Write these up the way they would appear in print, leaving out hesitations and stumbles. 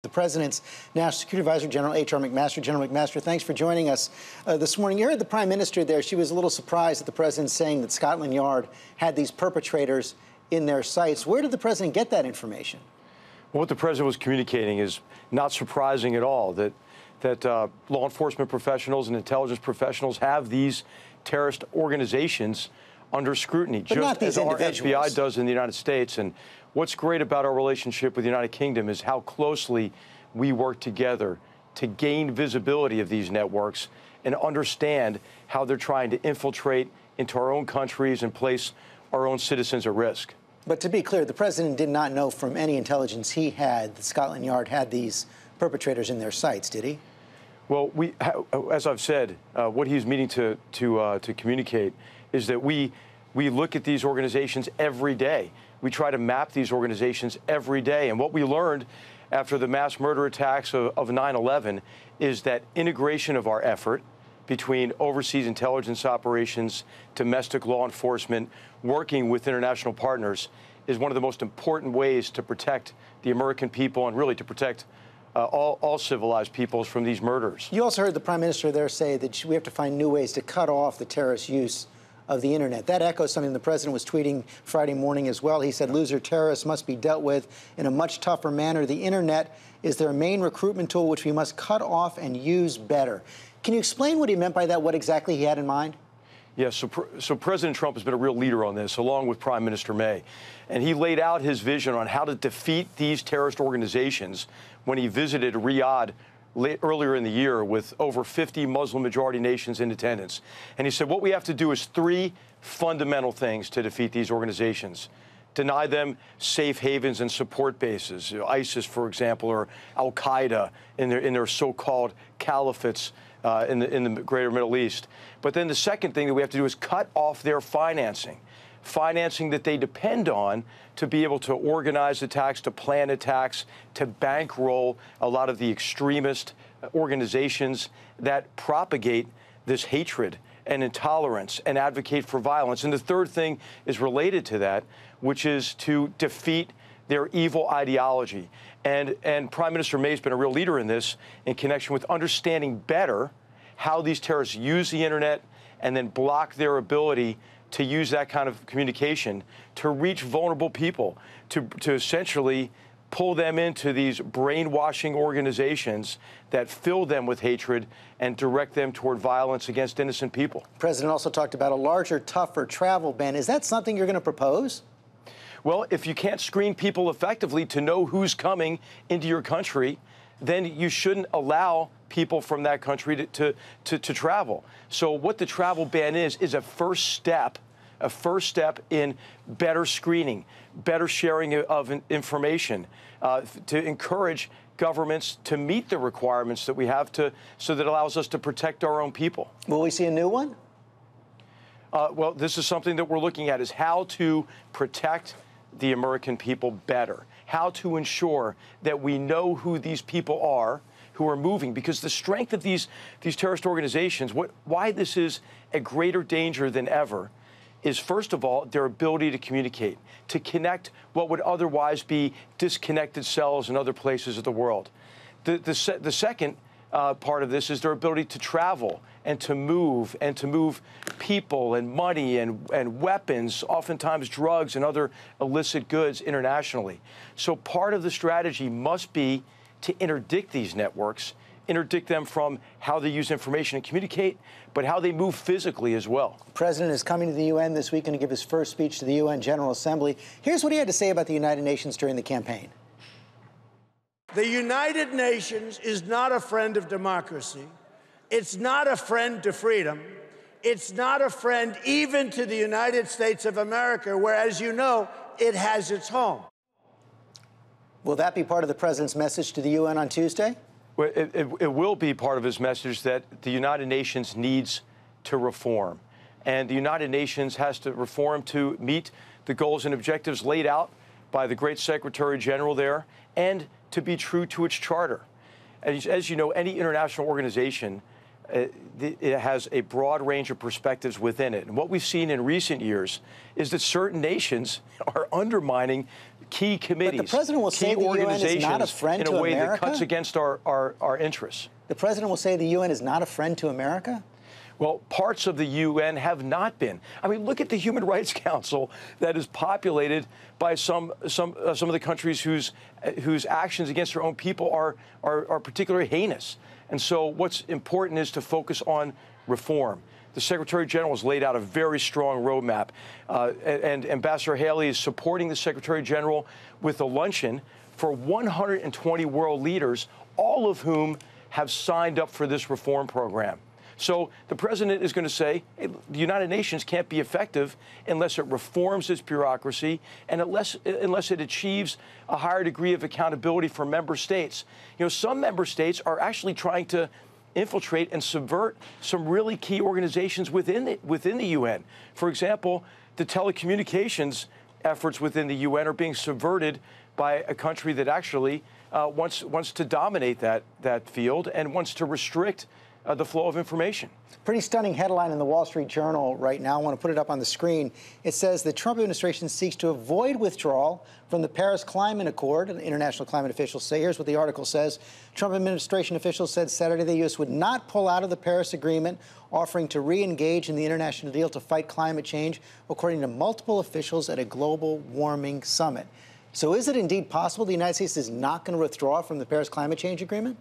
The President's National Security Advisor, General H.R. McMaster. General McMaster, thanks for joining us this morning. You heard the Prime Minister there. She was a little surprised at the President saying that Scotland Yard had these perpetrators in their sights. Where did the President get that information? Well, what the President was communicating is not surprising at all, that law enforcement professionals and intelligence professionals have these terrorist organizations under scrutiny, but just as our FBI does in the United States. And what's great about our relationship with the United Kingdom is how closely we work together to gain visibility of these networks and understand how they're trying to infiltrate into our own countries and place our own citizens at risk. But to be clear, the President did not know from any intelligence he had that Scotland Yard had these perpetrators in their sights, did he? Well, as I've said, what he's meaning to communicate is that we look at these organizations every day. We try to map these organizations every day. And what we learned after the mass murder attacks of 9/11 is that integration of our effort between overseas intelligence operations, domestic law enforcement, working with international partners is one of the most important ways to protect the American people and really to protect all civilized peoples from these murders. You also heard the Prime Minister there say that we have to find new ways to cut off the terrorist use of the internet. That echoes something the President was tweeting Friday morning as well. He said loser terrorists must be dealt with in a much tougher manner. The internet is their main recruitment tool, which we must cut off and use better. Can you explain what he meant by that, what exactly he had in mind? Yes, so President Trump has been a real leader on this, along with Prime Minister May. And he laid out his vision on how to defeat these terrorist organizations when he visited Riyadh earlier in the year with over 50 Muslim-majority nations in attendance. And he said what we have to do is three fundamental things to defeat these organizations. Deny them safe havens and support bases, ISIS, for example, or al-Qaeda in their so-called caliphates in the greater Middle East. But then the second thing that we have to do is cut off their financing that they depend on to be able to organize attacks, to plan attacks, to bankroll a lot of the extremist organizations that propagate this hatred and intolerance and advocate for violence. And the third thing is related to that, which is to defeat their evil ideology. And Prime Minister May has been a real leader in this in connection with understanding better how these terrorists use the internet and then block their ability to use that kind of communication to reach vulnerable people, to essentially pull them into these brainwashing organizations that fill them with hatred and direct them toward violence against innocent people. The President also talked about a larger, tougher travel ban. Is that something you're going to propose? Well, if you can't screen people effectively to know who's coming into your country, then you shouldn't allow people from that country to travel. So what the travel ban is a first step in better screening, better sharing of information, to encourage governments to meet the requirements that we have so that allows us to protect our own people. Will we see a new one? Well, this is something that we're looking at, is how to protect the American people better, how to ensure that we know who these people are who are moving, because the strength of these terrorist organizations, why this is a greater danger than ever, is, first of all, their ability to communicate, to connect what would otherwise be disconnected cells in other places of the world. The second part of this is their ability to travel and to move people and money and weapons, oftentimes drugs and other illicit goods internationally. So part of the strategy must be to interdict these networks, interdict them from how they use information and communicate, but how they move physically as well. The President is coming to the UN this weekend to give his first speech to the UN General Assembly. Here's what he had to say about the United Nations during the campaign. The United Nations is not a friend of democracy. It's not a friend to freedom. It's not a friend even to the United States of America, where, as you know, it has its home. Will that be part of the President's message to the UN on Tuesday? Well, it will be part of his message that the United Nations needs to reform. And the United Nations has to reform to meet the goals and objectives laid out by the great Secretary General there, and to be true to its charter. As you know, any international organization it has a broad range of perspectives within it. And what we've seen in recent years is that certain nations are undermining key committees, but the president will say the UN is not a friend to in a way America? that cuts against our interests. The president will say the UN is not a friend to America? Well, parts of the UN have not been. I mean, look at the Human Rights Council that is populated by some of the countries whose actions against their own people are particularly heinous. And so what's important is to focus on reform. The Secretary General has laid out a very strong roadmap, and Ambassador Haley is supporting the Secretary General with a luncheon for 120 world leaders, all of whom have signed up for this reform program. So the president is going to say, hey, the United Nations can't be effective unless it reforms its bureaucracy and unless it achieves a higher degree of accountability for member states. You know, some member states are actually trying to infiltrate and subvert some really key organizations within the UN. For example, the telecommunications efforts within the UN are being subverted by a country that actually wants to dominate that field and wants to restrict the flow of information. Pretty stunning headline in the Wall Street Journal right now. I want to put it up on the screen. It says the Trump administration seeks to avoid withdrawal from the Paris Climate Accord, international climate officials say. Here's what the article says. Trump administration officials said Saturday the U.S. would not pull out of the Paris Agreement, offering to re-engage in the international deal to fight climate change, according to multiple officials at a global warming summit. So is it indeed possible the United States is not going to withdraw from the Paris Climate Change Agreement?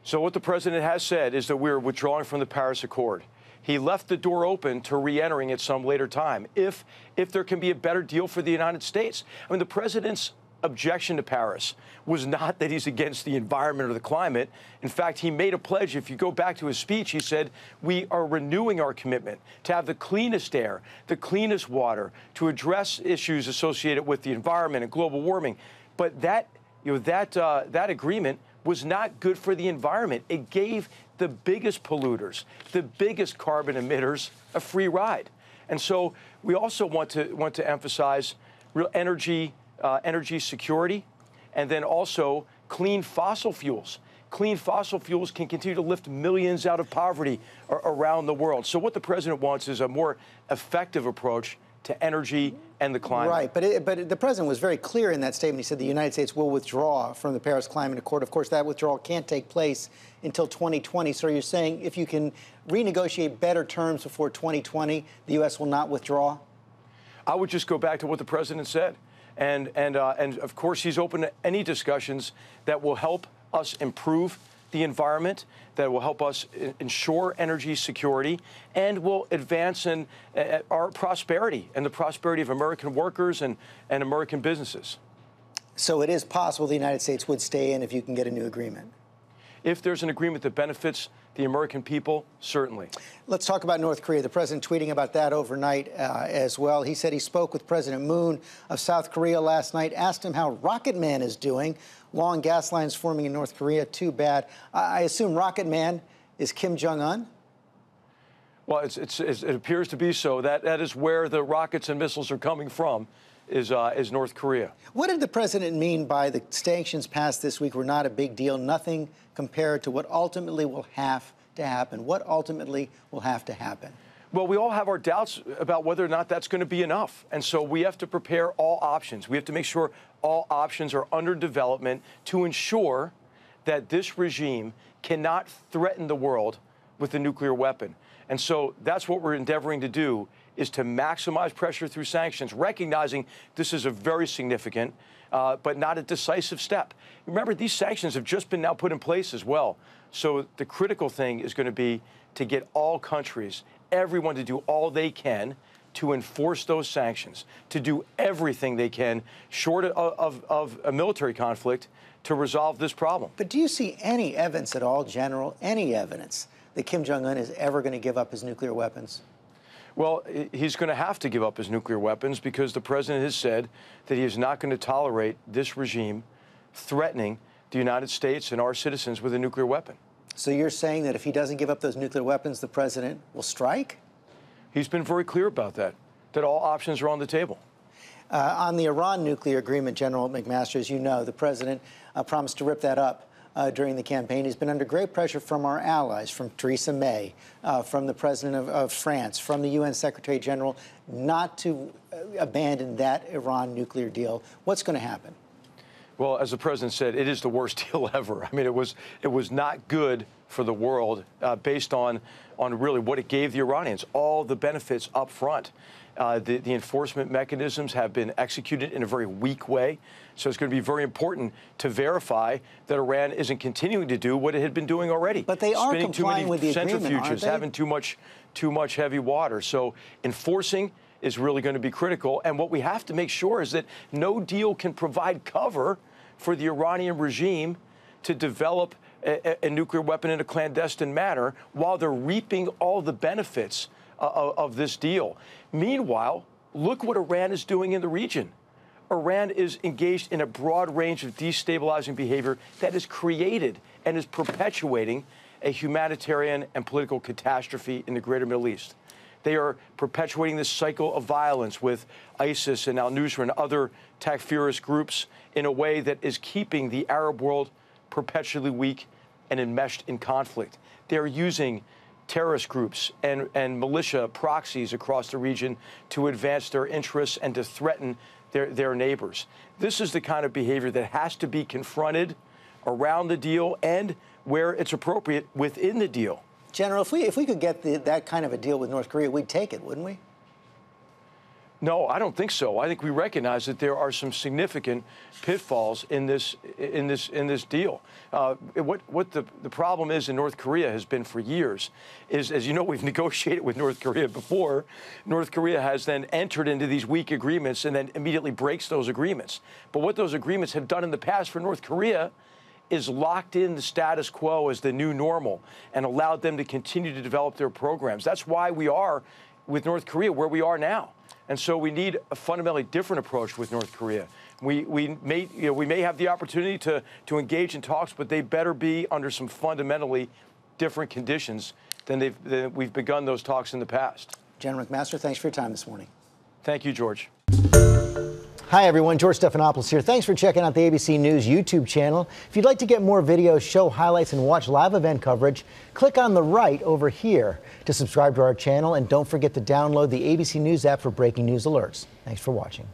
So what the president has said is that we're withdrawing from the Paris Accord. He left the door open to re-entering at some later time, if there can be a better deal for the United States. I mean, the president's objection to Paris was not that he's against the environment or the climate. In fact, he made a pledge. If you go back to his speech, he said, we are renewing our commitment to have the cleanest air, the cleanest water, to address issues associated with the environment and global warming. But that agreement was not good for the environment. It gave the biggest polluters, the biggest carbon emitters, a free ride. And so we also want to emphasize real energy security, and then also clean fossil fuels. Clean fossil fuels can continue to lift millions out of poverty around the world. So what the president wants is a more effective approach to energy and the climate. Right, but the president was very clear in that statement. He said the United States will withdraw from the Paris Climate Accord. Of course, that withdrawal can't take place until 2020. So you're saying if you can renegotiate better terms before 2020, the U.S. will not withdraw? I would just go back to what the president said. And of course, he's open to any discussions that will help us improve the environment, that will help us ensure energy security, and will advance in our prosperity and the prosperity of American workers and American businesses. So it is possible the United States would stay in if you can get a new agreement? If there's an agreement that benefits the American people, certainly. Let's talk about North Korea. The president tweeting about that overnight as well. He said he spoke with President Moon of South Korea last night, asked him how Rocket Man is doing. Long gas lines forming in North Korea, too bad. I assume Rocket Man is Kim Jong-un? Well, it appears to be so. That is where the rockets and missiles are coming from, is North Korea. What did the president mean by the sanctions passed this week were not a big deal, nothing compared to what ultimately will have to happen? What ultimately will have to happen? Well, we all have our doubts about whether or not that's going to be enough. And so we have to prepare all options. We have to make sure all options are under development to ensure that this regime cannot threaten the world with a nuclear weapon. And so that's what we're endeavoring to do, is to maximize pressure through sanctions, recognizing this is a very significant but not a decisive step. Remember, these sanctions have just been now put in place as well. So the critical thing is going to be to get all countries, everyone, to do all they can to enforce those sanctions, to do everything they can, short of a military conflict, to resolve this problem. But do you see any evidence at all, General, any evidence that Kim Jong-un is ever going to give up his nuclear weapons? Well, he's going to have to give up his nuclear weapons because the president has said that he is not going to tolerate this regime threatening the United States and our citizens with a nuclear weapon. So you're saying that if he doesn't give up those nuclear weapons, the president will strike? He's been very clear about that all options are on the table. On the Iran nuclear agreement, General McMaster, as you know, the president promised to rip that up during the campaign. He's been under great pressure from our allies, from Theresa May, from the president of France, from the UN Secretary General, not to abandon that Iran nuclear deal. What's going to happen? Well, as the president said, it is the worst deal ever. I mean, it was not good for the world based on really what it gave the Iranians, all the benefits up front. The enforcement mechanisms have been executed in a very weak way. So it's going to be very important to verify that Iran isn't continuing to do what it had been doing already. But they are complying with the agreement, aren't they? Having too much heavy water. So enforcing is really going to be critical. And what we have to make sure is that no deal can provide cover for the Iranian regime to develop a nuclear weapon in a clandestine manner while they're reaping all the benefits of this deal. Meanwhile, look what Iran is doing in the region. Iran is engaged in a broad range of destabilizing behavior that is created and is perpetuating a humanitarian and political catastrophe in the greater Middle East. They are perpetuating this cycle of violence with ISIS and al-Nusra and other Takfirist groups in a way that is keeping the Arab world perpetually weak and enmeshed in conflict. They're using terrorist groups and militia proxies across the region to advance their interests and to threaten their neighbors. This is the kind of behavior that has to be confronted around the deal and where it's appropriate within the deal. General, if we could get that kind of a deal with North Korea, we'd take it, wouldn't we? No, I don't think so. I think we recognize that there are some significant pitfalls in this deal. What the problem is in North Korea has been for years is, as you know, we've negotiated with North Korea before. North Korea has then entered into these weak agreements and then immediately breaks those agreements. But what those agreements have done in the past for North Korea is locked in the status quo as the new normal and allowed them to continue to develop their programs. That's why we are with North Korea where we are now. And so we need a fundamentally different approach with North Korea. We may have the opportunity to engage in talks, but they better be under some fundamentally different conditions than we've begun those talks in the past. General McMaster, thanks for your time this morning. Thank you, George. Hi, everyone. George Stephanopoulos here. Thanks for checking out the ABC News YouTube channel. If you'd like to get more videos, show highlights, and watch live event coverage, click on the right over here to subscribe to our channel. And don't forget to download the ABC News app for breaking news alerts. Thanks for watching.